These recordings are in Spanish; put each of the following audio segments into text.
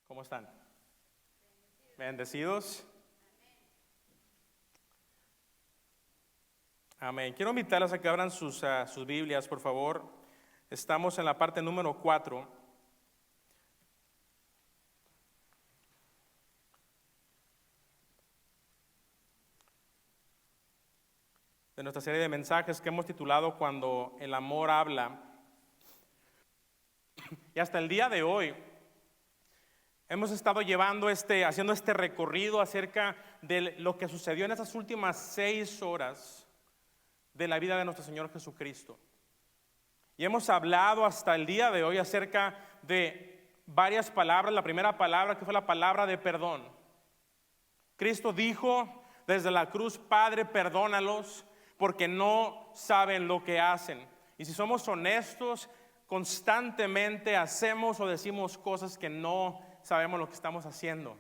¿Cómo están? Bendecidos. Amén. Quiero invitarlos a que abran sus Biblias, por favor. Estamos en la parte número 4. De nuestra serie de mensajes que hemos titulado Cuando el amor habla. Y hasta el día de hoy hemos estado haciendo este recorrido acerca de lo que sucedió en esas últimas 6 horas de la vida de nuestro Señor Jesucristo. Y hemos hablado hasta el día de hoy acerca de varias palabras. La primera palabra que fue la palabra de perdón. Cristo dijo desde la cruz: Padre, perdónalos porque no saben lo que hacen. Y si somos honestos, constantemente hacemos o decimos cosas que no sabemos lo que estamos haciendo.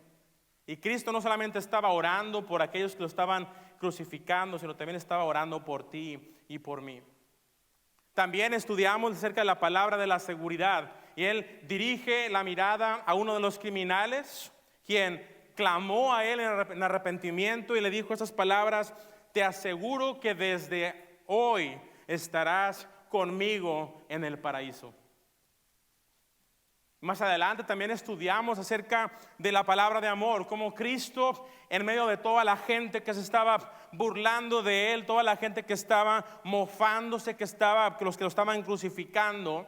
Y Cristo no solamente estaba orando por aquellos que lo estaban crucificando, sino también estaba orando por ti y por mí. También estudiamos acerca de la palabra de la seguridad, y Él dirige la mirada a uno de los criminales, quien clamó a Él en arrepentimiento y le dijo esas palabras: te aseguro que desde hoy estarás conmigo en el paraíso. Más adelante también estudiamos acerca de la palabra de amor, como Cristo, en medio de toda la gente que se estaba burlando de Él, toda la gente que estaba mofándose, que los que lo estaban crucificando,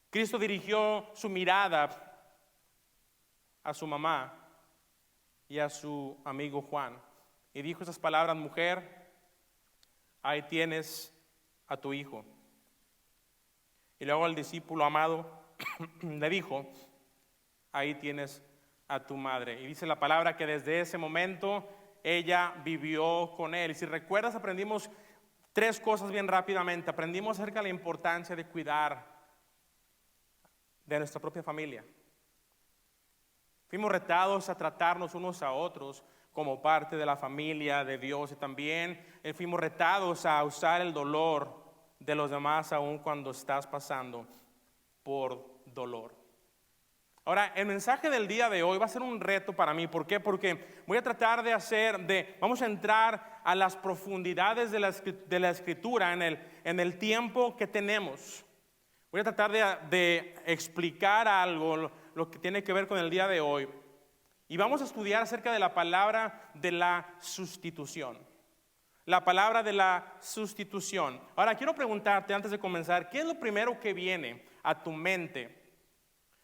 Cristo dirigió su mirada a su mamá y a su amigo Juan y dijo esas palabras: mujer, ahí tienes a tu hijo. Y luego al discípulo amado le dijo: ahí tienes a tu madre. Y dice la palabra que desde ese momento ella vivió con él. Y si recuerdas, aprendimos 3 cosas bien rápidamente. Aprendimos acerca de la importancia de cuidar de nuestra propia familia. Fuimos retados a tratarnos unos a otros como parte de la familia de Dios, y también fuimos retados a usar el dolor de los demás aun cuando estás pasando por dolor. Ahora, el mensaje del día de hoy va a ser un reto para mí. ¿Por qué? Porque voy a tratar vamos a entrar a las profundidades de la Escritura en el tiempo que tenemos. Voy a tratar de explicar algo, lo que tiene que ver con el día de hoy. Y vamos a estudiar acerca de la palabra de la sustitución. La palabra de la sustitución. Ahora, quiero preguntarte antes de comenzar: ¿qué es lo primero que viene a tu mente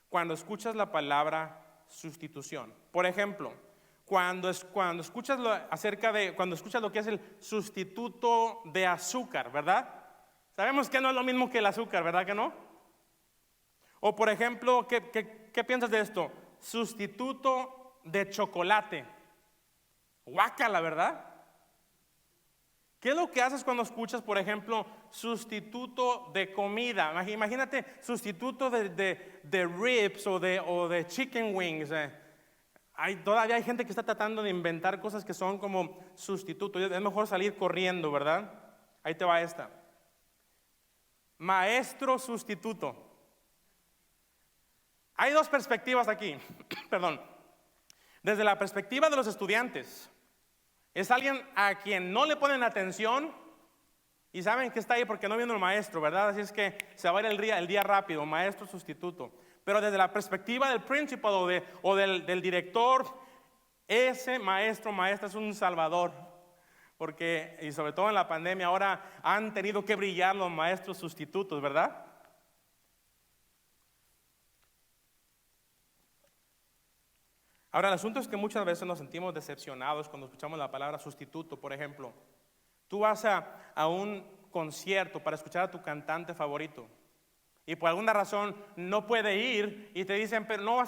cuando escuchas la palabra sustitución? Por ejemplo, cuando escuchas lo que es el sustituto de azúcar, ¿verdad? Sabemos que no es lo mismo que el azúcar, ¿verdad que no? O por ejemplo, ¿qué piensas de esto? Sustituto de chocolate. Guácala, ¿verdad? ¿Qué es lo que haces cuando escuchas, por ejemplo, sustituto de comida? Imagínate, sustituto de ribs o de chicken wings. Todavía hay gente que está tratando de inventar cosas que son como sustitutos. Es mejor salir corriendo, ¿verdad? Ahí te va esta. Maestro sustituto. Hay 2 perspectivas aquí. Perdón. Desde la perspectiva de los estudiantes, es alguien a quien no le ponen atención y saben que está ahí porque no viene el maestro, ¿verdad? Así es que se va a ir el día rápido, maestro sustituto. Pero desde la perspectiva del principal o del director, ese maestra es un salvador. Porque, y sobre todo en la pandemia, ahora han tenido que brillar los maestros sustitutos, ¿verdad? Ahora, el asunto es que muchas veces nos sentimos decepcionados cuando escuchamos la palabra sustituto. Por ejemplo, tú vas a un concierto para escuchar a tu cantante favorito y por alguna razón no puede ir y te dicen: pero no va a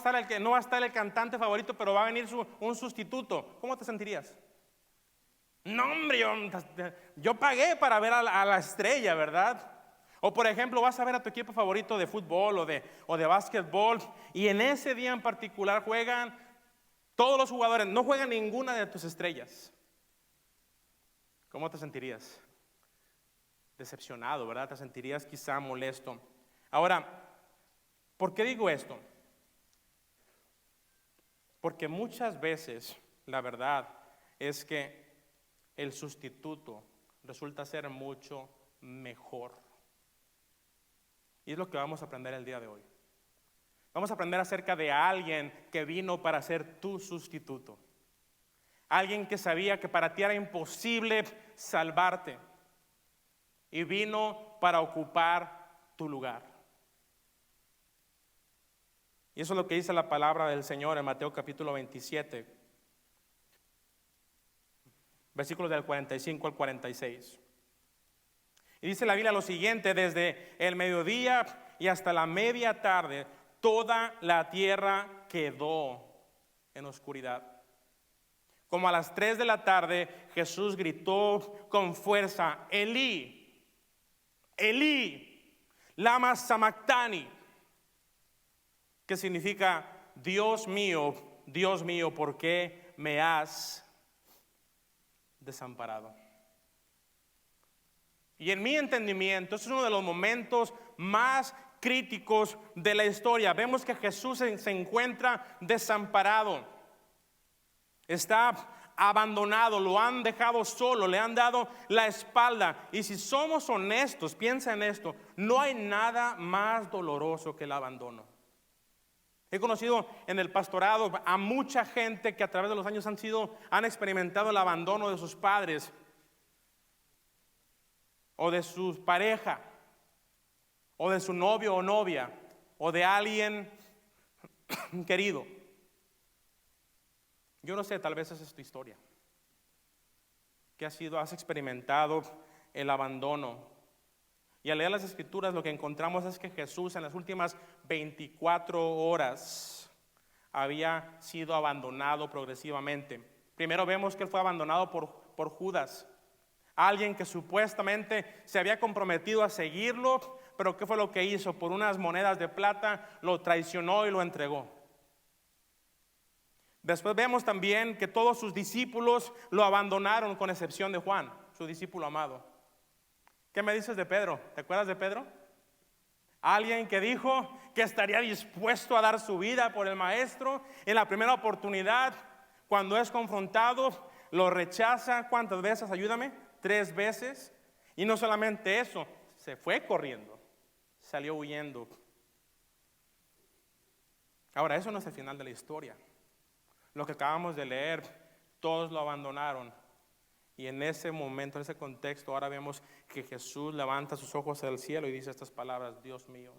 estar el cantante favorito, pero va a venir un sustituto. ¿Cómo te sentirías? No, hombre, yo pagué para ver a la estrella, ¿verdad? O por ejemplo, vas a ver a tu equipo favorito de fútbol o de básquetbol, y en ese día en particular juegan todos los jugadores, no juega ninguna de tus estrellas. ¿Cómo te sentirías? Decepcionado, ¿verdad? Te sentirías quizá molesto. Ahora, ¿por qué digo esto? Porque muchas veces la verdad es que el sustituto resulta ser mucho mejor. Y es lo que vamos a aprender el día de hoy. Vamos a aprender acerca de alguien que vino para ser tu sustituto. Alguien que sabía que para ti era imposible salvarte y vino para ocupar tu lugar. Y eso es lo que dice la palabra del Señor en Mateo capítulo 27, versículos del 45 al 46. Y dice la Biblia lo siguiente: desde el mediodía y hasta la media tarde, toda la tierra quedó en oscuridad. Como a las 3 de la tarde, Jesús gritó con fuerza: Elí, Elí, lama sabactani, que significa: Dios mío, ¿por qué me has desamparado? Y en mi entendimiento, este es uno de los momentos más críticos de la historia. Vemos que Jesús se encuentra desamparado, está abandonado, lo han dejado solo, le han dado la espalda. Y si somos honestos, piensa en esto: no hay nada más doloroso que el abandono. He conocido en el pastorado a mucha gente que a través de los años han experimentado el abandono de sus padres o de su pareja o de su novio o novia o de alguien querido. Yo no sé, tal vez esa es tu historia. ¿Qué has experimentado el abandono? Y al leer las Escrituras, lo que encontramos es que Jesús en las últimas 24 horas había sido abandonado progresivamente. Primero vemos que él fue abandonado por Judas, alguien que supuestamente se había comprometido a seguirlo, pero ¿qué fue lo que hizo? Por unas monedas de plata lo traicionó y lo entregó. Después vemos también que todos sus discípulos lo abandonaron, con excepción de Juan, su discípulo amado. ¿Qué me dices de Pedro? ¿Te acuerdas de Pedro? Alguien que dijo que estaría dispuesto a dar su vida por el maestro. En la primera oportunidad, cuando es confrontado, lo rechaza. ¿Cuántas veces? Ayúdame. 3 veces. Y no solamente eso, se fue corriendo, salió huyendo. Ahora, eso no es el final de la historia. Lo que acabamos de leer, todos lo abandonaron. Y en ese momento, en ese contexto, ahora vemos que Jesús levanta sus ojos al cielo y dice estas palabras: Dios mío,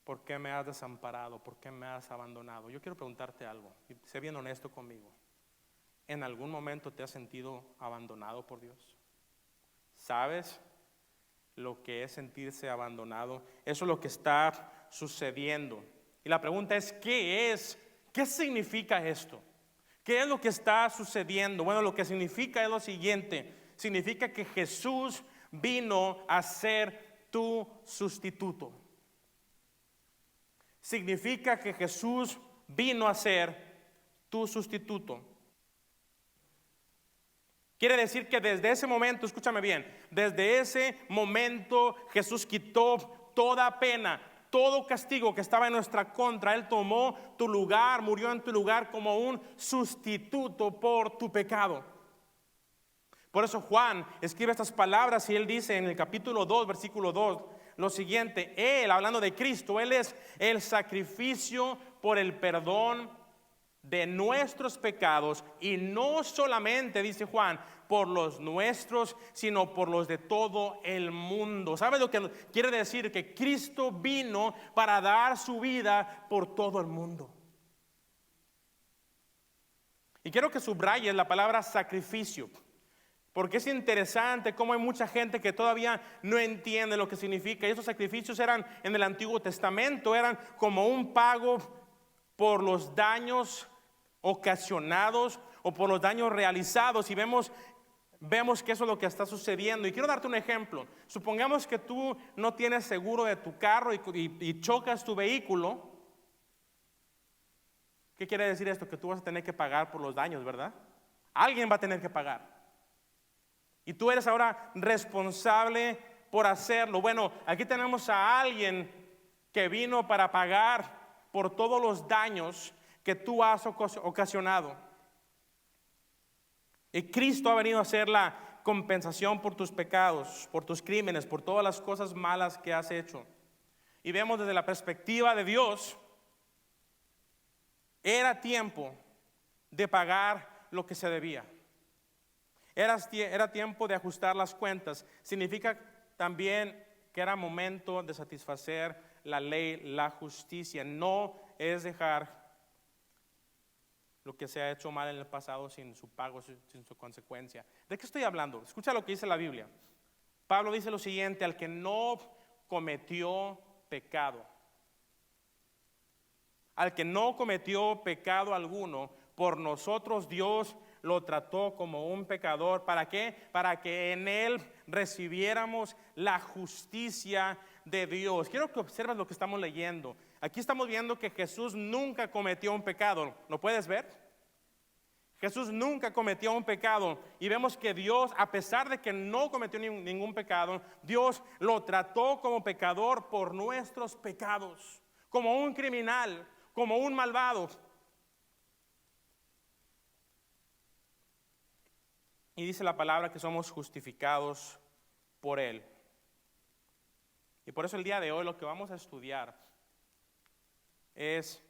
¿por qué me has desamparado? ¿Por qué me has abandonado? Yo quiero preguntarte algo, y sé bien honesto conmigo. ¿En algún momento te has sentido abandonado por Dios? ¿Sabes lo que es sentirse abandonado? Eso es lo que está sucediendo. Y la pregunta es: ¿qué significa esto? ¿Qué es lo que está sucediendo? Bueno, lo que significa es lo siguiente: significa que Jesús vino a ser tu sustituto. Significa que Jesús vino a ser tu sustituto. Quiere decir que desde ese momento, escúchame bien, desde ese momento Jesús quitó toda pena, todo castigo que estaba en nuestra contra. Él tomó tu lugar, murió en tu lugar como un sustituto por tu pecado. Por eso Juan escribe estas palabras y él dice en el capítulo 2, versículo 2, lo siguiente: Él, hablando de Cristo, Él es el sacrificio por el perdón de nuestros pecados, y no solamente, dice Juan, por los nuestros, sino por los de todo el mundo. ¿Sabes lo que quiere decir? Que Cristo vino para dar su vida por todo el mundo. Y quiero que subrayes la palabra sacrificio, porque es interesante cómo hay mucha gente que todavía no entiende lo que significa. Y esos sacrificios eran en el Antiguo Testamento, eran como un pago por los daños ocasionados o por los daños realizados. Y vemos que eso es lo que está sucediendo. Y quiero darte un ejemplo. Supongamos que tú no tienes seguro de tu carro y chocas tu vehículo. ¿Qué quiere decir esto? Que tú vas a tener que pagar por los daños, ¿verdad? Alguien va a tener que pagar. Y tú eres ahora responsable por hacerlo. Bueno, aquí tenemos a alguien que vino para pagar por todos los daños que tú has ocasionado. Y Cristo ha venido a hacer la compensación por tus pecados, por tus crímenes, por todas las cosas malas que has hecho. Y vemos desde la perspectiva de Dios, era tiempo de pagar lo que se debía. Era tiempo de ajustar las cuentas. Significa también que era momento de satisfacer la ley, la justicia. No es dejar lo que se ha hecho mal en el pasado sin su pago, sin su consecuencia. ¿De qué estoy hablando? Escucha lo que dice la Biblia. Pablo dice lo siguiente: al que no cometió pecado. Al que no cometió pecado alguno, por nosotros Dios lo trató como un pecador. ¿Para qué? Para que en él recibiéramos la justicia de Dios. Quiero que observes lo que estamos leyendo. Aquí estamos viendo que Jesús nunca cometió un pecado. ¿Lo puedes ver? Jesús nunca cometió un pecado. Y vemos que Dios, a pesar de que no cometió ningún pecado, Dios lo trató como pecador por nuestros pecados, como un criminal, como un malvado. Y dice la palabra que somos justificados por Él. Y por eso el día de hoy lo que vamos a estudiar es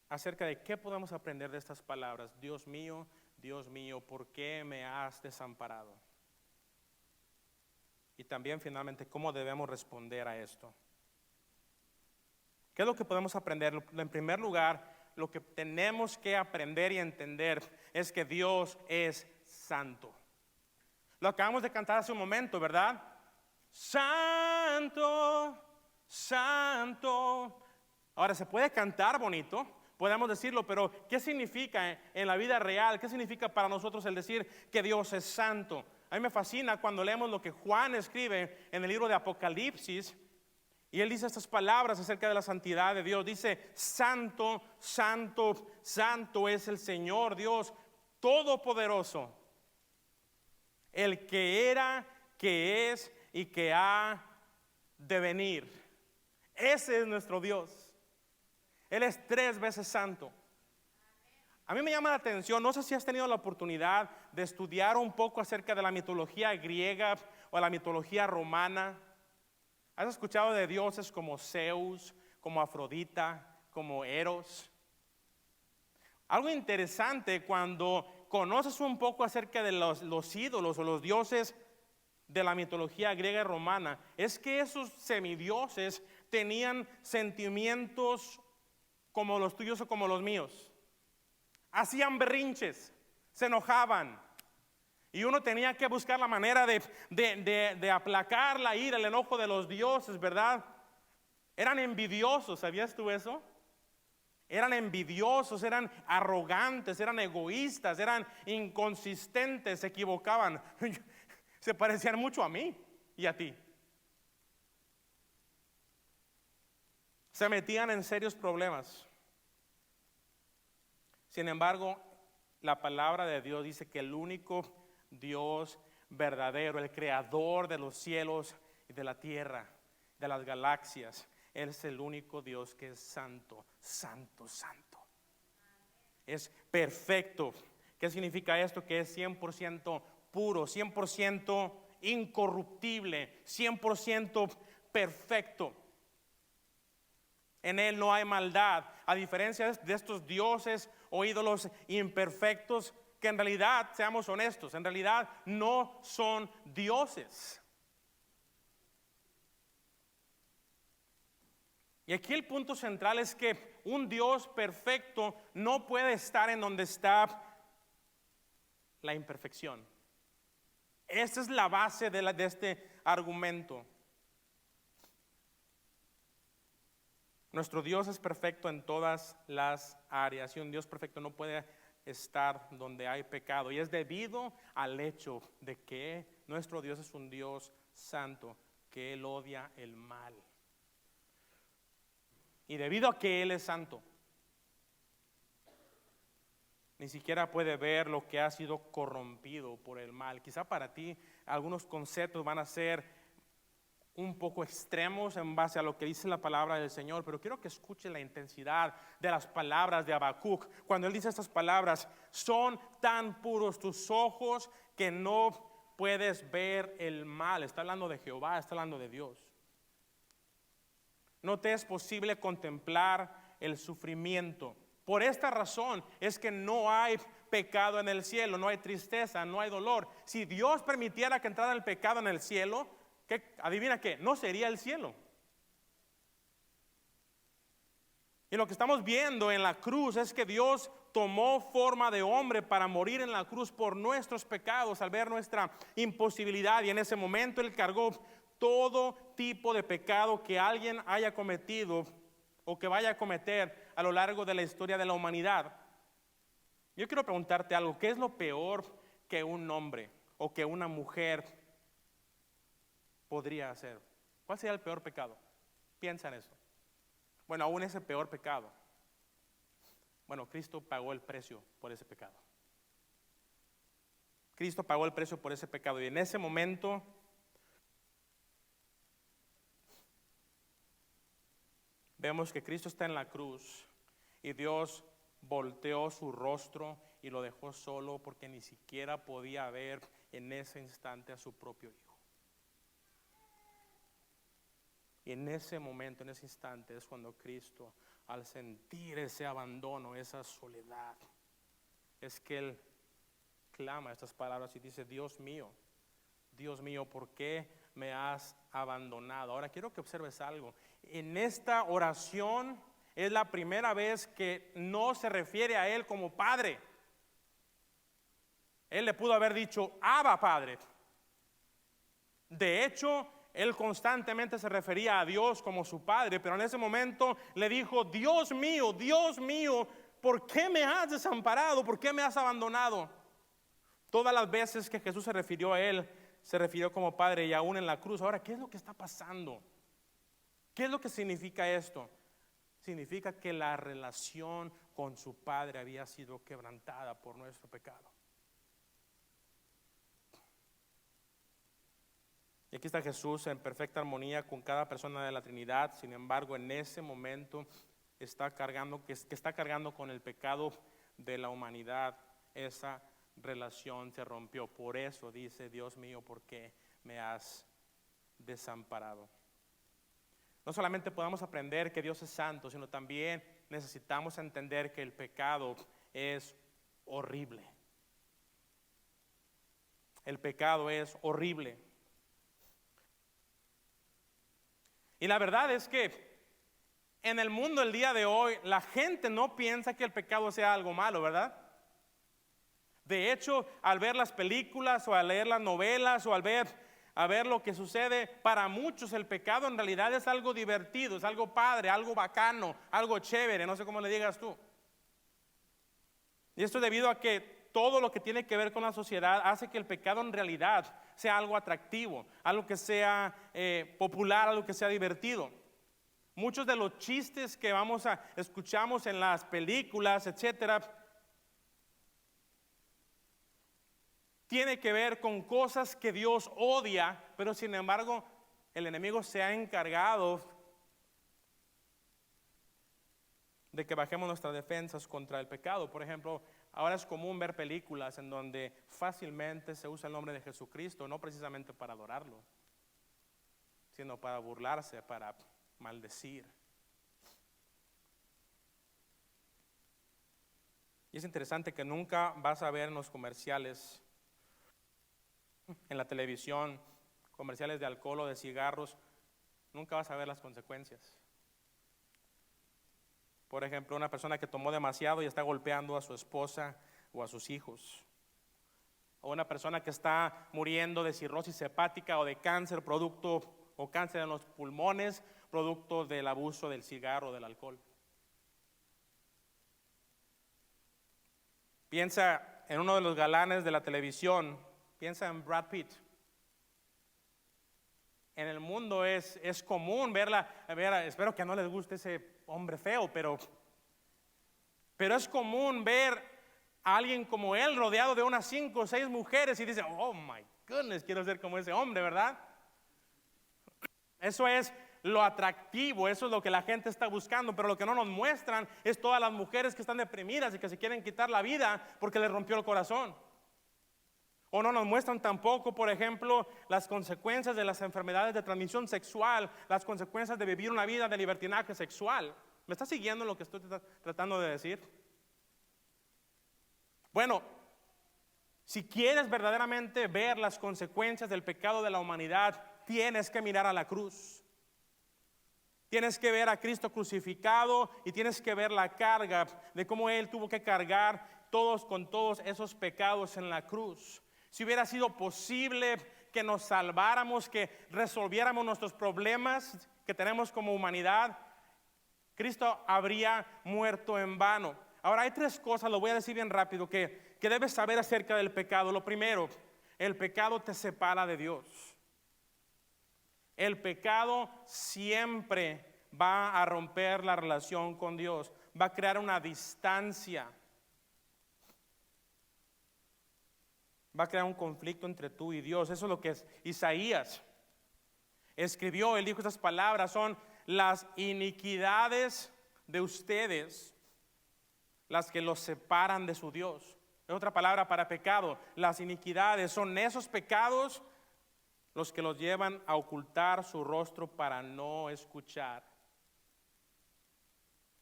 acerca de qué podemos aprender de estas palabras. Dios mío, ¿por qué me has desamparado? Y también finalmente, ¿cómo debemos responder a esto? ¿Qué es lo que podemos aprender? En primer lugar, lo que tenemos que aprender y entender es que Dios es santo. Lo acabamos de cantar hace un momento, ¿verdad? Santo, santo. Ahora, se puede cantar bonito, podemos decirlo, pero ¿qué significa en la vida real? ¿Qué significa para nosotros el decir que Dios es santo? A mí me fascina cuando leemos lo que Juan escribe en el libro de Apocalipsis. Y él dice estas palabras acerca de la santidad de Dios. Dice: santo, santo, santo es el Señor Dios Todopoderoso, el que era, que es y que ha de venir. Ese es nuestro Dios. Él es 3 veces santo. A mí me llama la atención, no sé si has tenido la oportunidad de estudiar un poco acerca de la mitología griega o la mitología romana. ¿Has escuchado de dioses como Zeus, como Afrodita, como Eros? Algo interesante cuando conoces un poco acerca de los ídolos o los dioses de la mitología griega y romana, es que esos semidioses tenían sentimientos como los tuyos o como los míos. Hacían berrinches, se enojaban. Y uno tenía que buscar la manera de aplacar la ira, el enojo de los dioses, ¿verdad? Eran envidiosos, ¿sabías tú eso? Eran envidiosos, eran arrogantes, eran egoístas, eran inconsistentes, se equivocaban. Se parecían mucho a mí y a ti. Se metían en serios problemas. Sin embargo, la palabra de Dios dice que el único Dios verdadero, el creador de los cielos y de la tierra, de las galaxias, Él es el único Dios que es santo, santo, santo. Es perfecto. ¿Qué significa esto? Que es 100% puro, 100% incorruptible, 100% perfecto. En Él no hay maldad, a diferencia de estos dioses o ídolos imperfectos que en realidad, seamos honestos, en realidad no son dioses. Y aquí el punto central es que un Dios perfecto no puede estar en donde está la imperfección. Esa es la base de este argumento. Nuestro Dios es perfecto en todas las áreas y un Dios perfecto no puede estar donde hay pecado. Y es debido al hecho de que nuestro Dios es un Dios santo, que Él odia el mal. Y debido a que Él es santo, ni siquiera puede ver lo que ha sido corrompido por el mal. Quizá para ti algunos conceptos van a ser un poco extremos en base a lo que dice la palabra del Señor, pero quiero que escuchen la intensidad de las palabras de Habacuc. Cuando él dice estas palabras, son tan puros tus ojos que no puedes ver el mal. Está hablando de Jehová, está hablando de Dios. No te es posible contemplar el sufrimiento. Por esta razón es que no hay pecado en el cielo, no hay tristeza, no hay dolor. Si Dios permitiera que entrara el pecado en el cielo, adivina qué, no sería el cielo. Y lo que estamos viendo en la cruz es que Dios tomó forma de hombre para morir en la cruz por nuestros pecados, al ver nuestra imposibilidad, y en ese momento Él cargó todo tipo de pecado que alguien haya cometido o que vaya a cometer a lo largo de la historia de la humanidad. Yo quiero preguntarte algo: ¿qué es lo peor que un hombre o que una mujer podría hacer? ¿Cuál sería el peor pecado? Piensa en eso. Bueno, aún ese peor pecado, bueno, Cristo pagó el precio por ese pecado. Cristo pagó el precio por ese pecado, y en ese momento vemos que Cristo está en la cruz y Dios volteó su rostro y lo dejó solo, porque ni siquiera podía ver en ese instante a su propio Hijo. Y en ese momento, en ese instante, es cuando Cristo, al sentir ese abandono, esa soledad, es que Él clama estas palabras y dice: Dios mío, ¿por qué me has abandonado? Ahora quiero que observes algo. En esta oración es la primera vez que no se refiere a Él como Padre. Él le pudo haber dicho: Abba, Padre. De hecho, Él constantemente se refería a Dios como su Padre, pero en ese momento le dijo: Dios mío, ¿por qué me has desamparado? ¿Por qué me has abandonado? Todas las veces que Jesús se refirió a Él, se refirió como Padre, y aún en la cruz. Ahora, ¿qué es lo que está pasando? ¿Qué es lo que significa esto? Significa que la relación con su Padre había sido quebrantada por nuestro pecado. Y aquí está Jesús en perfecta armonía con cada persona de la Trinidad. Sin embargo, en ese momento está cargando con el pecado de la humanidad. Esa relación se rompió. Por eso dice: Dios mío, ¿por qué me has desamparado? No solamente podemos aprender que Dios es santo, sino también necesitamos entender que el pecado es horrible. El pecado es horrible. Y la verdad es que en el mundo el día de hoy la gente no piensa que el pecado sea algo malo, ¿verdad? De hecho, al ver las películas o al leer las novelas o a ver lo que sucede, para muchos el pecado en realidad es algo divertido, es algo padre, algo bacano, algo chévere, no sé cómo le digas tú. Y esto es debido a que todo lo que tiene que ver con la sociedad hace que el pecado en realidad sea algo atractivo, algo que sea popular, algo que sea divertido. Muchos de los chistes que escuchamos en las películas, etcétera, tiene que ver con cosas que Dios odia, pero sin embargo el enemigo se ha encargado de que bajemos nuestras defensas contra el pecado. Por ejemplo, ahora es común ver películas en donde fácilmente se usa el nombre de Jesucristo, no precisamente para adorarlo, sino para burlarse, para maldecir. Y es interesante que nunca vas a ver en los comerciales, en la televisión, comerciales de alcohol o de cigarros, nunca vas a ver las consecuencias. Por ejemplo, una persona que tomó demasiado y está golpeando a su esposa o a sus hijos. O una persona que está muriendo de cirrosis hepática o de cáncer, o cáncer en los pulmones, producto del abuso del cigarro o del alcohol. Piensa en uno de los galanes de la televisión, piensa en Brad Pitt. En el mundo es común espero que no les guste ese hombre feo, pero es común ver a alguien como él rodeado de unas 5 o 6 mujeres y dice: oh my goodness, quiero ser como ese hombre, ¿verdad? Eso es lo atractivo, eso es lo que la gente está buscando, pero lo que no nos muestran es todas las mujeres que están deprimidas y que se quieren quitar la vida porque les rompió el corazón. O no nos muestran tampoco, por ejemplo, las consecuencias de las enfermedades de transmisión sexual, las consecuencias de vivir una vida de libertinaje sexual. ¿Me está siguiendo lo que estoy tratando de decir? Bueno, si quieres verdaderamente ver las consecuencias del pecado de la humanidad, tienes que mirar a la cruz. Tienes que ver a Cristo crucificado y tienes que ver la carga de cómo Él tuvo que cargar con todos esos pecados en la cruz. Si hubiera sido posible que nos salváramos, que resolviéramos nuestros problemas que tenemos como humanidad, Cristo habría muerto en vano. Ahora hay tres cosas, lo voy a decir bien rápido, que debes saber acerca del pecado. Lo primero, el pecado te separa de Dios. El pecado siempre va a romper la relación con Dios, va a crear una distancia, va a crear un conflicto entre tú y Dios. Eso es lo que Isaías escribió. Él dijo estas palabras: son las iniquidades de ustedes las que los separan de su Dios. Es otra palabra para pecado. Las iniquidades son esos pecados los que los llevan a ocultar su rostro para no escuchar.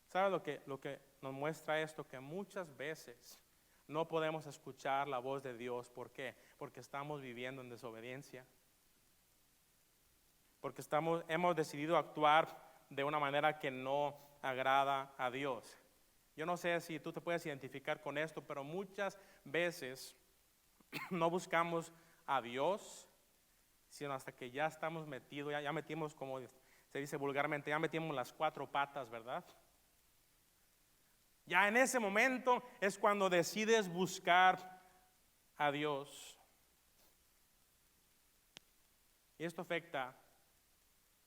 ¿Sabe lo que nos muestra esto? Que muchas veces no podemos escuchar la voz de Dios. ¿Por qué? Porque estamos viviendo en desobediencia. Porque hemos decidido actuar de una manera que no agrada a Dios. Yo no sé si tú te puedes identificar con esto, pero muchas veces no buscamos a Dios, sino hasta que ya estamos metidos, ya metimos, como se dice vulgarmente, ya metimos las cuatro patas, ¿verdad? Ya en ese momento es cuando decides buscar a Dios. Y esto afecta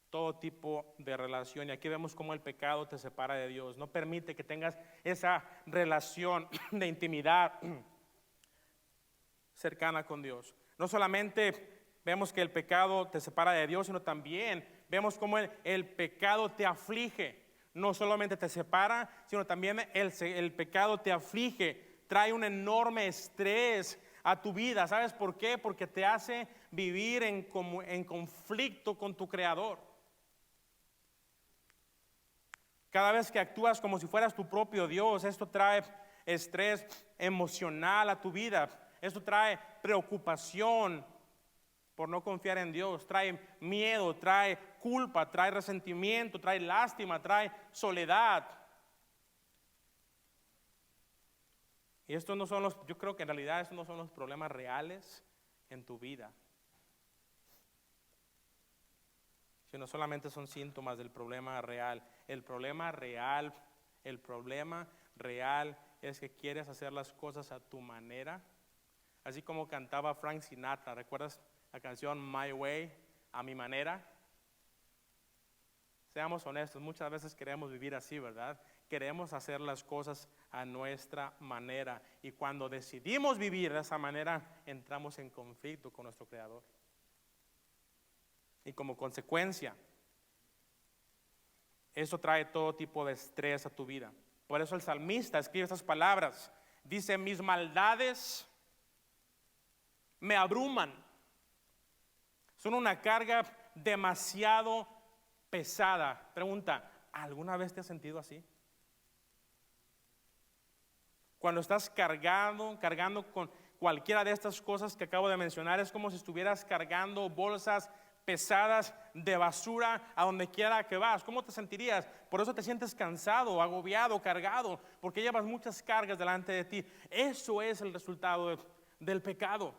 todo tipo de relación. Y aquí vemos cómo el pecado te separa de Dios. No permite que tengas esa relación de intimidad cercana con Dios. No solamente vemos que el pecado te separa de Dios, sino también vemos cómo el pecado te aflige. No solamente te separa, sino también el pecado te aflige. Trae un enorme estrés a tu vida. ¿Sabes por qué? Porque te hace vivir en conflicto con tu Creador. Cada vez que actúas como si fueras tu propio Dios, esto trae estrés emocional a tu vida. Esto trae preocupación por no confiar en Dios. Trae miedo, trae culpa, trae resentimiento, trae lástima, trae soledad. Y estos no son yo creo que en realidad estos no son los problemas reales en tu vida, sino solamente son síntomas del problema real. El problema real es que quieres hacer las cosas a tu manera, así como cantaba Frank Sinatra. ¿Recuerdas la canción My Way, a mi manera? Seamos honestos, muchas veces queremos vivir así, ¿verdad? Queremos hacer las cosas a nuestra manera, y cuando decidimos vivir de esa manera, entramos en conflicto con nuestro Creador. Y como consecuencia, eso trae todo tipo de estrés a tu vida. Por eso el salmista escribe estas palabras. Dice: mis maldades me abruman. Son una carga demasiado pesada. Pregunta: ¿alguna vez te has sentido así? Cuando estás cargando con cualquiera de estas cosas que acabo de mencionar, es como si estuvieras cargando bolsas pesadas de basura a donde quiera que vas. ¿Cómo te sentirías? Por eso te sientes cansado, agobiado, cargado, porque llevas muchas cargas delante de ti. Eso es el resultado del pecado.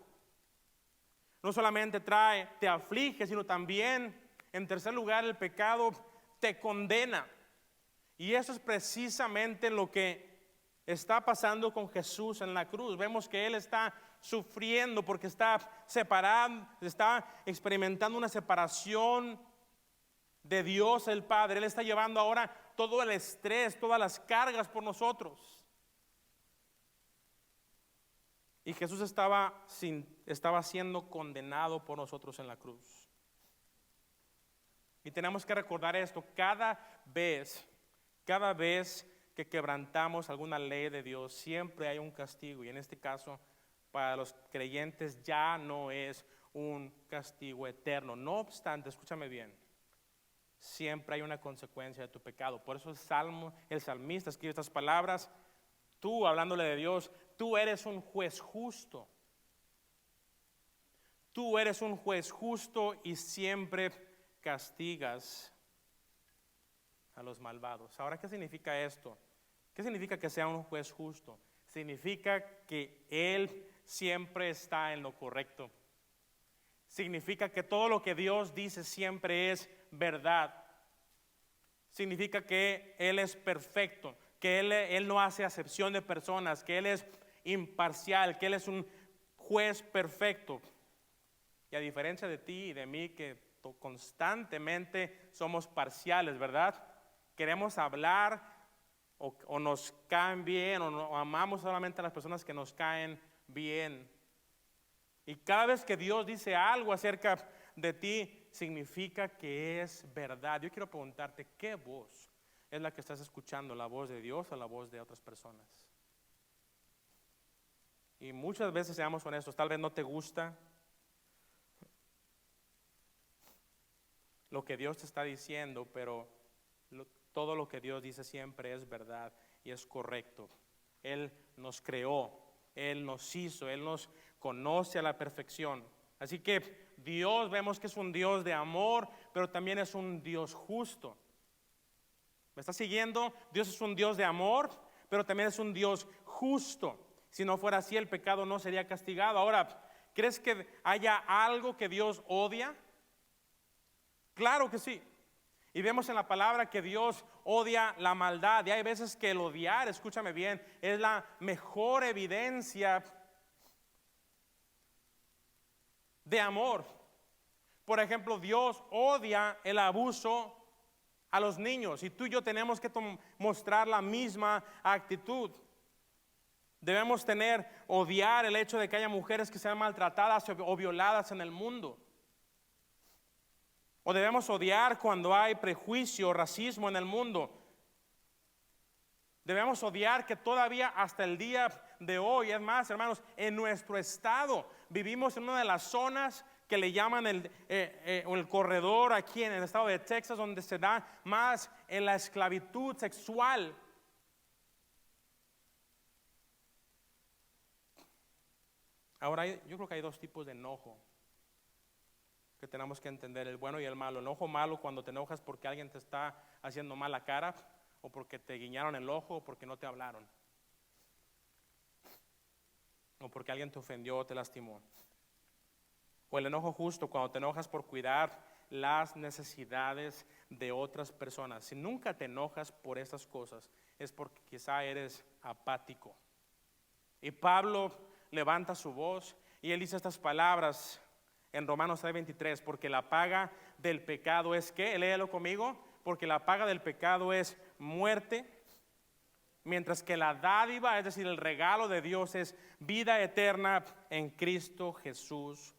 No solamente te aflige, sino también, en tercer lugar, el pecado te condena. Y eso es precisamente lo que está pasando con Jesús en la cruz. Vemos que Él está sufriendo porque está separado, está experimentando una separación de Dios el Padre. Él está llevando ahora todo el estrés, todas las cargas por nosotros. Y Jesús estaba siendo condenado por nosotros en la cruz. Y tenemos que recordar esto cada vez que quebrantamos alguna ley de Dios, siempre hay un castigo. Y en este caso, para los creyentes ya no es un castigo eterno. No obstante, escúchame bien, siempre hay una consecuencia de tu pecado. Por eso el salmista escribe estas palabras. Tú, hablándole de Dios, tú eres un juez justo. Tú eres un juez justo y siempre castigas a los malvados. Ahora, ¿qué significa esto? ¿Qué significa que sea un juez justo? Significa que Él siempre está en lo correcto. Significa que todo lo que Dios dice siempre es verdad. Significa que Él es perfecto, que Él no hace acepción de personas, que Él es imparcial, que Él es un juez perfecto. Y a diferencia de ti y de mí, que constantemente somos parciales, ¿verdad? Queremos hablar o nos caen bien o amamos solamente a las personas que nos caen bien. Y cada vez que Dios dice algo acerca de ti, significa que es verdad. Yo quiero preguntarte, ¿qué voz es la que estás escuchando? ¿La voz de Dios o la voz de otras personas? Y muchas veces, seamos honestos, tal vez no te gusta lo que Dios te está diciendo, pero todo lo que Dios dice siempre es verdad y es correcto. Él nos creó, Él nos hizo, Él nos conoce a la perfección. Así que Dios, vemos que es un Dios de amor, pero también es un Dios justo. ¿Me está siguiendo? Dios es un Dios de amor, pero también es un Dios justo. Si no fuera así, el pecado no sería castigado. Ahora, ¿crees que haya algo que Dios odia? Claro que sí. Y vemos en la palabra que Dios odia la maldad. Y hay veces que el odiar, escúchame bien, es la mejor evidencia de amor. Por ejemplo, Dios odia el abuso a los niños. Y tú y yo tenemos que mostrar la misma actitud. Debemos odiar el hecho de que haya mujeres que sean maltratadas o violadas en el mundo. O debemos odiar cuando hay prejuicio o racismo en el mundo. Debemos odiar que todavía hasta el día de hoy, es más, hermanos, en nuestro estado vivimos en una de las zonas que le llaman el corredor aquí en el estado de Texas, donde se da más en la esclavitud sexual. Ahora, yo creo que hay dos tipos de enojo que tenemos que entender, el bueno y el malo. Enojo malo cuando te enojas porque alguien te está haciendo mala cara, o porque te guiñaron el ojo, o porque no te hablaron, o porque alguien te ofendió o te lastimó. O el enojo justo cuando te enojas por cuidar las necesidades de otras personas. Si nunca te enojas por estas cosas, es porque quizá eres apático. Y Pablo levanta su voz y él dice estas palabras en Romanos 3:23, porque la paga del pecado es ¿qué? Léelo conmigo. Porque la paga del pecado es muerte, mientras que la dádiva, es decir, el regalo de Dios, es vida eterna en Cristo Jesús,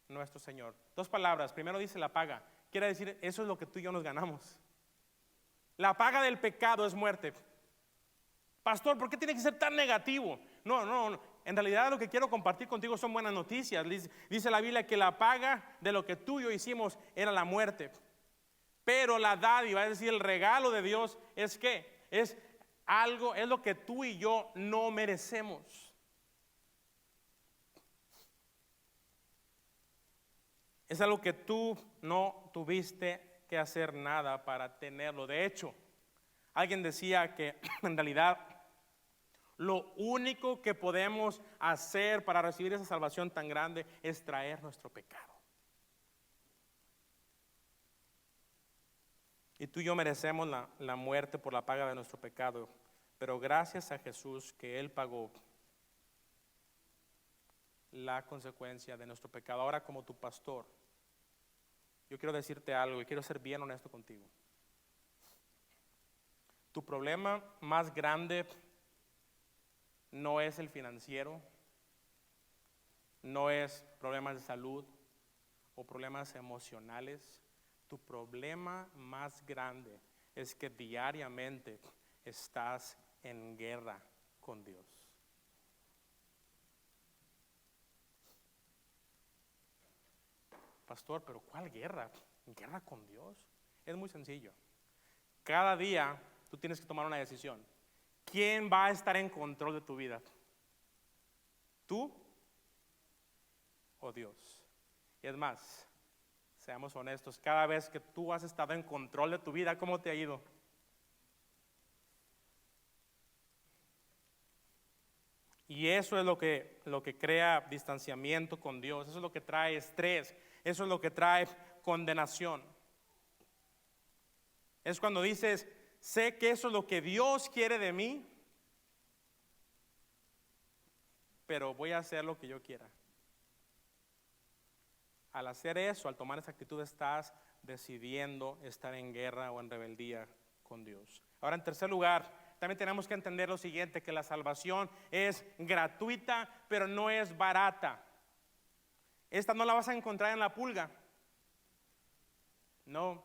nuestro Señor. Dos palabras. Primero dice la paga. Quiere decir, eso es lo que tú y yo nos ganamos. La paga del pecado es muerte. Pastor, ¿por qué tiene que ser tan negativo? No. En realidad lo que quiero compartir contigo son buenas noticias. Dice la Biblia que la paga de lo que tú y yo hicimos era la muerte. Pero la dádiva, es decir, el regalo de Dios es que es lo que tú y yo no merecemos. Es algo que tú no tuviste que hacer nada para tenerlo. De hecho, alguien decía que en realidad lo único que podemos hacer para recibir esa salvación tan grande es traer nuestro pecado. Y tú y yo merecemos la muerte por la paga de nuestro pecado, pero gracias a Jesús que Él pagó la consecuencia de nuestro pecado. Ahora, como tu pastor, yo quiero decirte algo y quiero ser bien honesto contigo. Tu problema más grande no es el financiero, no es problemas de salud o problemas emocionales. Tu problema más grande es que diariamente estás en guerra con Dios. Pastor, pero ¿cuál guerra? ¿Guerra con Dios? Es muy sencillo. Cada día tú tienes que tomar una decisión. ¿Quién va a estar en control de tu vida? ¿Tú o Dios? Y es más, seamos honestos, cada vez que tú has estado en control de tu vida, ¿cómo te ha ido? Y eso es lo que crea distanciamiento con Dios, eso es lo que trae estrés, eso es lo que trae condenación. Es cuando dices, sé que eso es lo que Dios quiere de mí, pero voy a hacer lo que yo quiera. Al hacer eso, al tomar esa actitud, estás decidiendo estar en guerra o en rebeldía con Dios. Ahora, en tercer lugar, también tenemos que entender lo siguiente, que la salvación es gratuita, pero no es barata. Esta no la vas a encontrar en la pulga. No.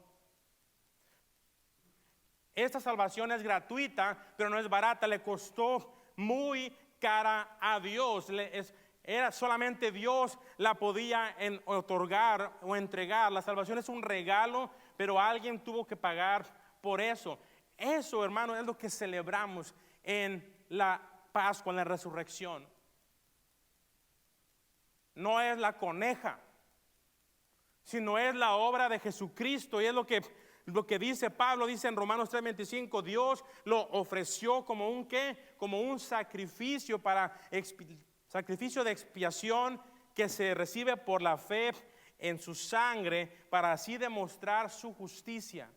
Esta salvación es gratuita, pero no es barata. Le costó muy cara a Dios. Era solamente Dios la podía otorgar o entregar. La salvación es un regalo, pero alguien tuvo que pagar por eso. Eso, hermano, es lo que celebramos en la Pascua, en la resurrección. No es la coneja, sino es la obra de Jesucristo. Y es lo que dice Pablo, dice en Romanos 3:25, Dios lo ofreció como un ¿qué? Como un sacrificio sacrificio de expiación que se recibe por la fe en su sangre para así demostrar su justicia.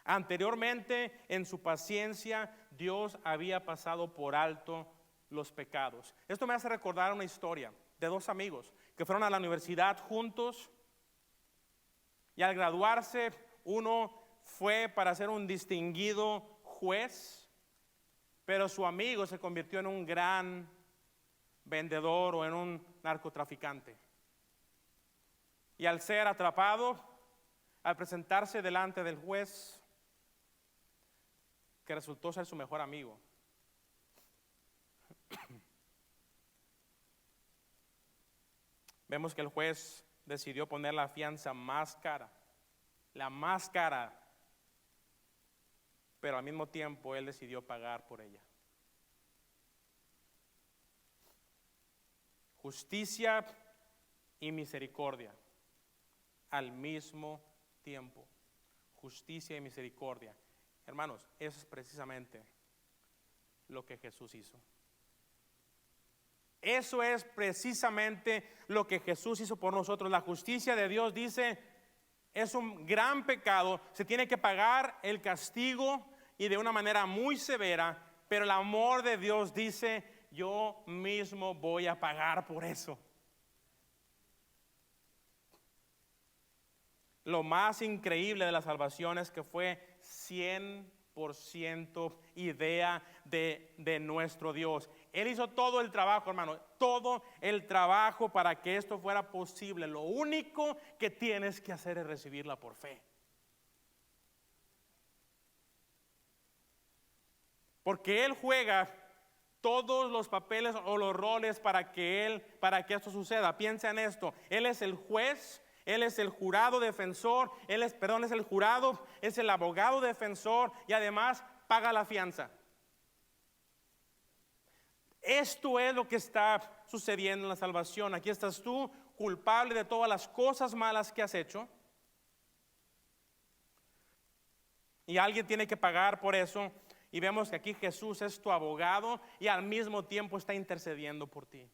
Anteriormente, en su paciencia, Dios había pasado por alto los pecados. Esto me hace recordar una historia de dos amigos que fueron a la universidad juntos y al graduarse, uno fue para ser un distinguido juez, pero su amigo se convirtió en un gran vendedor o en un narcotraficante. Y al ser atrapado, al presentarse delante del juez, que resultó ser su mejor amigo, vemos que el juez decidió poner la fianza más cara, pero al mismo tiempo él decidió pagar por ella. Justicia y misericordia al mismo tiempo. Justicia y misericordia. Hermanos, eso es precisamente lo que Jesús hizo. Eso es precisamente lo que Jesús hizo por nosotros. La justicia de Dios dice, es un gran pecado, se tiene que pagar el castigo y de una manera muy severa, pero el amor de Dios dice, yo mismo voy a pagar por eso. Lo más increíble de la salvación es que fue 100% idea de nuestro Dios. Él hizo todo el trabajo, hermano, todo el trabajo para que esto fuera posible. Lo único que tienes que hacer es recibirla por fe. Porque Él juega todos los papeles o los roles para que esto suceda. Piensa en esto. Él es el juez. Él es el jurado defensor, es el jurado, es el abogado defensor y además paga la fianza. Esto es lo que está sucediendo en la salvación. Aquí estás tú, culpable de todas las cosas malas que has hecho. Y alguien tiene que pagar por eso. Y vemos que aquí Jesús es tu abogado y al mismo tiempo está intercediendo por ti.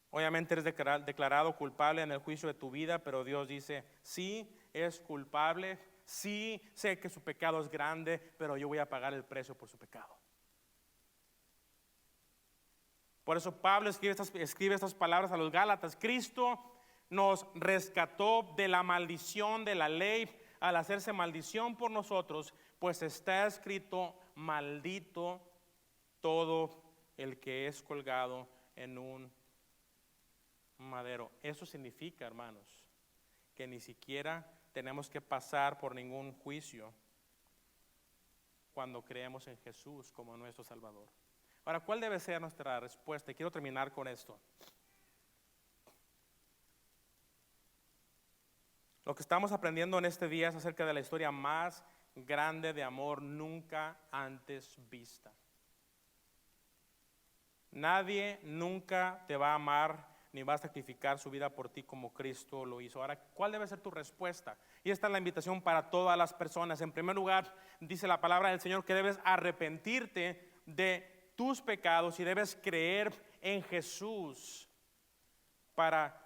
Obviamente eres declarado culpable en el juicio de tu vida, pero Dios dice, sí, es culpable, sí, sé que su pecado es grande, pero yo voy a pagar el precio por su pecado. Por eso Pablo escribe estas palabras a los Gálatas. Cristo nos rescató de la maldición de la ley al hacerse maldición por nosotros, pues está escrito, maldito todo el que es colgado en un madero. Eso significa, hermanos, que ni siquiera tenemos que pasar por ningún juicio cuando creemos en Jesús como nuestro Salvador. Ahora, ¿cuál debe ser nuestra respuesta? Y quiero terminar con esto. Lo que estamos aprendiendo en este día es acerca de la historia más grande de amor nunca antes vista. Nadie nunca te va a amar ni va a sacrificar su vida por ti como Cristo lo hizo. Ahora, ¿cuál debe ser tu respuesta? Y esta es la invitación para todas las personas. En primer lugar, dice la palabra del Señor que debes arrepentirte de tus pecados y debes creer en Jesús para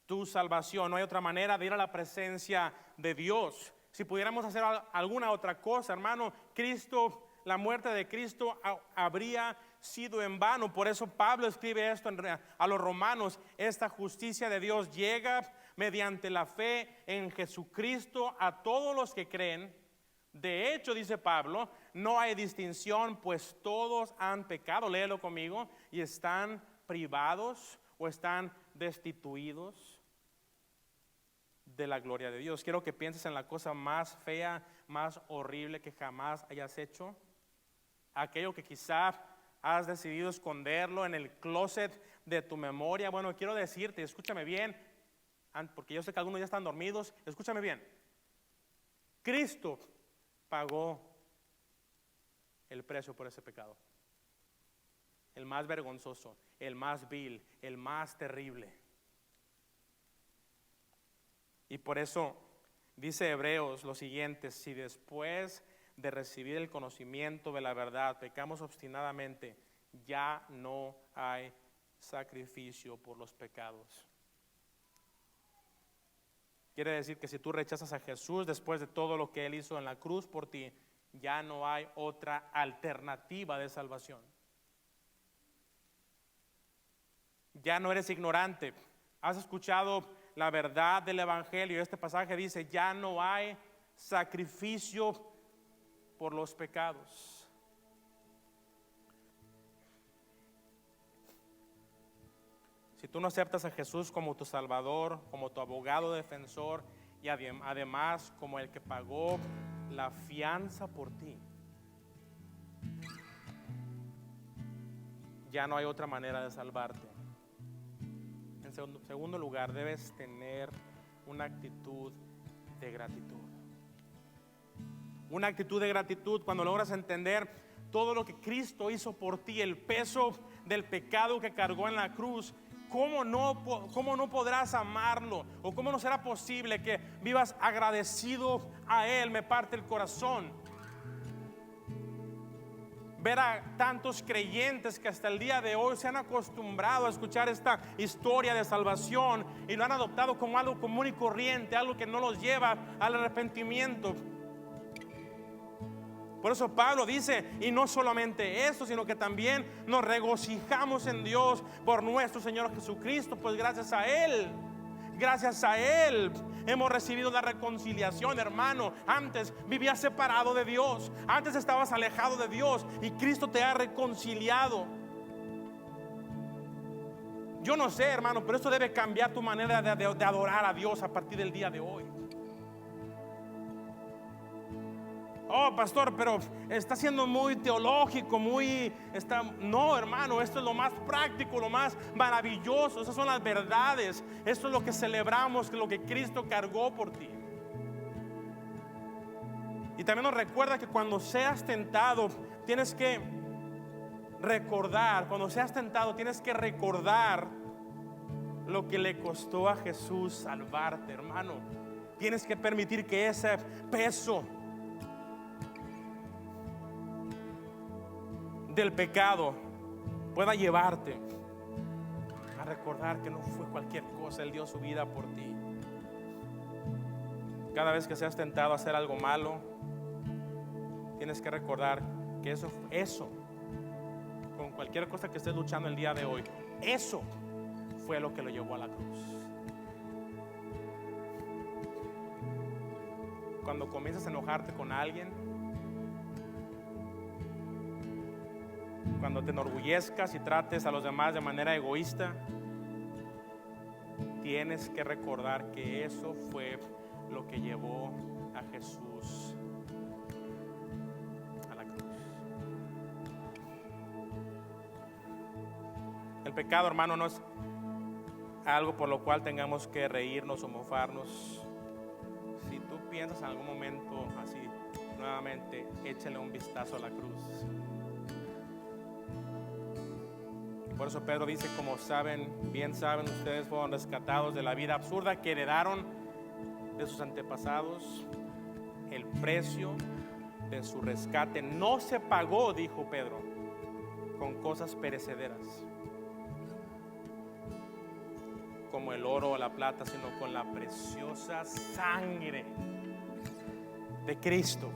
tu salvación. No hay otra manera de ir a la presencia de Dios. Si pudiéramos hacer alguna otra cosa, hermano, la muerte de Cristo habría sido en vano. Por eso Pablo escribe esto a los romanos: esta justicia de Dios llega mediante la fe en Jesucristo a todos los que creen. De hecho, dice Pablo, no hay distinción, pues todos han pecado, léelo conmigo, y están privados o están destituidos de la gloria de Dios. Quiero que pienses en la cosa más fea, más horrible que jamás hayas hecho. Aquello que quizá has decidido esconderlo en el closet de tu memoria. Bueno, quiero decirte, escúchame bien, porque yo sé que algunos ya están dormidos. Escúchame bien. Cristo pagó el precio por ese pecado. El más vergonzoso, el más vil, el más terrible. Y por eso dice Hebreos lo siguiente: si después de recibir el conocimiento de la verdad pecamos obstinadamente, ya no hay sacrificio por los pecados. Quiere decir que si tú rechazas a Jesús después de todo lo que Él hizo en la cruz por ti, ya no hay otra alternativa de salvación. Ya no eres ignorante. Has escuchado la verdad del Evangelio. Este pasaje dice: ya no hay sacrificio por los pecados. Si tú no aceptas a Jesús como tu Salvador, como tu abogado defensor y además como el que pagó la fianza por ti, ya no hay otra manera de salvarte. En segundo lugar, debes tener una actitud de gratitud. Una actitud de gratitud cuando logras entender todo lo que Cristo hizo por ti, el peso del pecado que cargó en la cruz. ¿Cómo no podrás amarlo? ¿O cómo no será posible que vivas agradecido a Él? Me parte el corazón ver a tantos creyentes que hasta el día de hoy se han acostumbrado a escuchar esta historia de salvación y lo han adoptado como algo común y corriente, algo que no los lleva al arrepentimiento. Por eso Pablo dice, y no solamente eso, sino que también nos regocijamos en Dios por nuestro Señor Jesucristo, pues gracias a Él hemos recibido la reconciliación, hermano. Antes vivías separado de Dios, antes estabas alejado de Dios y Cristo te ha reconciliado. Yo no sé, hermano, pero esto debe cambiar tu manera de adorar a Dios a partir del día de hoy. Oh, pastor, pero está siendo muy teológico, no, hermano, esto es lo más práctico, lo más maravilloso. Esas son las verdades. Esto es lo que celebramos, lo que Cristo cargó por ti. Y también nos recuerda que cuando seas tentado, tienes que recordar lo que le costó a Jesús salvarte, hermano. Tienes que permitir que ese peso del pecado pueda llevarte a recordar que no fue cualquier cosa. Él dio su vida por ti. Cada vez que seas tentado a hacer algo malo, tienes que recordar que eso, con cualquier cosa que estés luchando el día de hoy, eso fue lo que lo llevó a la cruz. Cuando comienzas a enojarte con alguien, cuando te enorgullezcas y trates a los demás de manera egoísta, tienes que recordar que eso fue lo que llevó a Jesús a la cruz. El pecado, hermano, no es algo por lo cual tengamos que reírnos o mofarnos. Si tú piensas en algún momento así, nuevamente, échale un vistazo a la cruz. Y por eso Pedro dice, como saben, bien saben, ustedes fueron rescatados de la vida absurda que heredaron de sus antepasados. El precio de su rescate no se pagó, dijo Pedro, con cosas perecederas, como el oro o la plata, sino con la preciosa sangre de Cristo,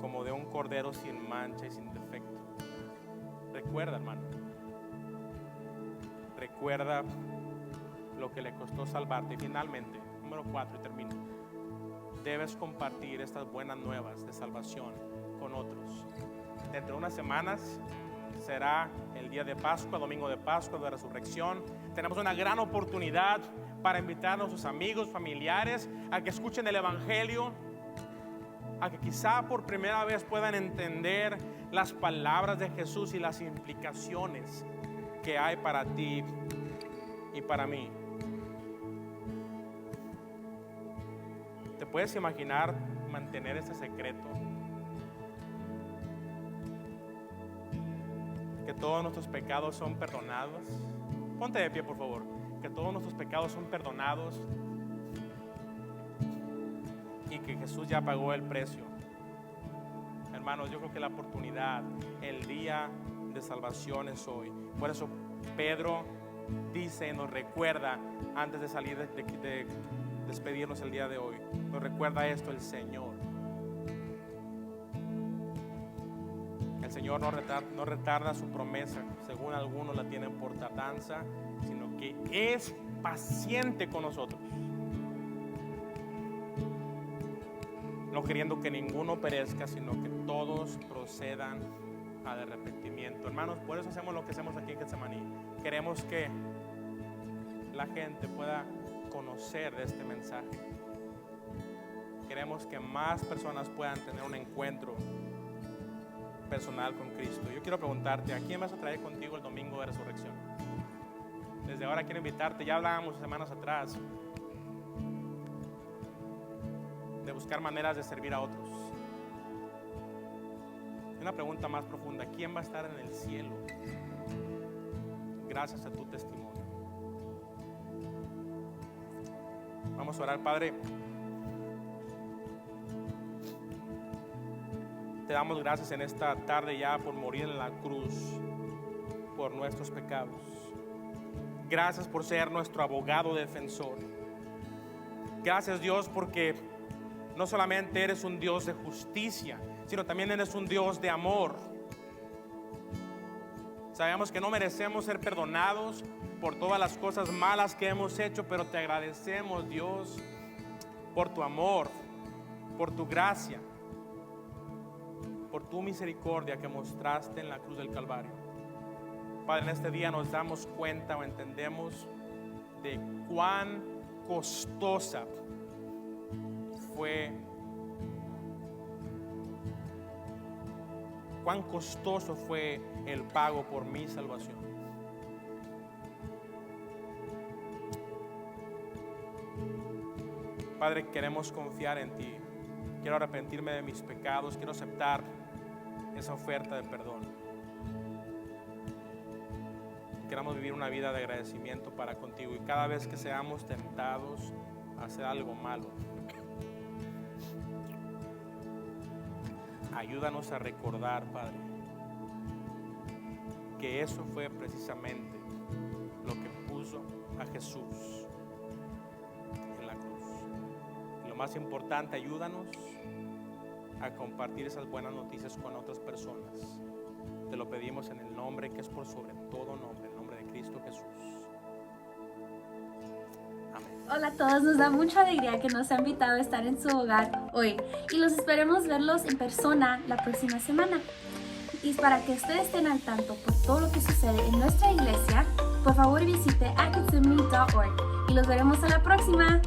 como de un cordero sin mancha y sin defecto. Recuerda, hermano, recuerda lo que le costó salvarte. Y finalmente, número 4, y termino, debes compartir estas buenas nuevas de salvación con otros. Dentro de unas semanas será el día de Pascua, domingo de Pascua, de Resurrección. Tenemos una gran oportunidad para invitar a nuestros amigos, familiares, a que escuchen el Evangelio, a que quizá por primera vez puedan entender las palabras de Jesús y las implicaciones que hay para ti y para mí. ¿Te puedes imaginar mantener este secreto? Que todos nuestros pecados son perdonados. Ponte de pie, por favor. Que todos nuestros pecados son perdonados y que Jesús ya pagó el precio. Hermanos, yo creo que la oportunidad, el día de salvación es hoy. Por eso Pedro dice y nos recuerda, antes de salir de despedirnos el día de hoy, nos recuerda esto el Señor. El Señor no retarda su promesa, según algunos la tienen por tardanza, sino que es paciente con nosotros, no queriendo que ninguno perezca, sino que todos procedan al arrepentimiento. Hermanos, por eso hacemos lo que hacemos aquí en Getsemaní. Queremos que la gente pueda conocer de este mensaje. Queremos que más personas puedan tener un encuentro personal con Cristo. Yo quiero preguntarte, ¿a quién vas a traer contigo el domingo de resurrección? Desde ahora quiero invitarte. Ya hablábamos semanas atrás de buscar maneras de servir a otros. Una pregunta más profunda: ¿quién va a estar en el cielo gracias a tu testimonio? Vamos a orar. Padre, te damos gracias en esta tarde ya por morir en la cruz por nuestros pecados. Gracias por ser nuestro abogado defensor. Gracias, Dios, porque no solamente eres un Dios de justicia, sino también eres un Dios de amor. Sabemos que no merecemos ser perdonados por todas las cosas malas que hemos hecho, pero te agradecemos, Dios, por tu amor, por tu gracia, por tu misericordia que mostraste en la cruz del Calvario. Padre, en este día nos damos cuenta o entendemos de cuán costosa fue, cuán costoso fue el pago por mi salvación. Padre, queremos confiar en ti. Quiero arrepentirme de mis pecados. Quiero aceptar esa oferta de perdón. Queramos vivir una vida de agradecimiento para contigo. Y cada vez que seamos tentados a hacer algo malo, ayúdanos a recordar, Padre, que eso fue precisamente lo que puso a Jesús en la cruz. Y lo más importante, ayúdanos a compartir esas buenas noticias con otras personas. Te lo pedimos en el nombre que es por sobre todo nombre, el nombre de Cristo Jesús. Amén. Hola a todos, nos da mucha alegría que nos ha invitado a estar en su hogar hoy y los esperemos verlos en persona la próxima semana. Y para que ustedes estén al tanto por todo lo que sucede en nuestra iglesia, por favor visite atkidsonme.org y los veremos a la próxima.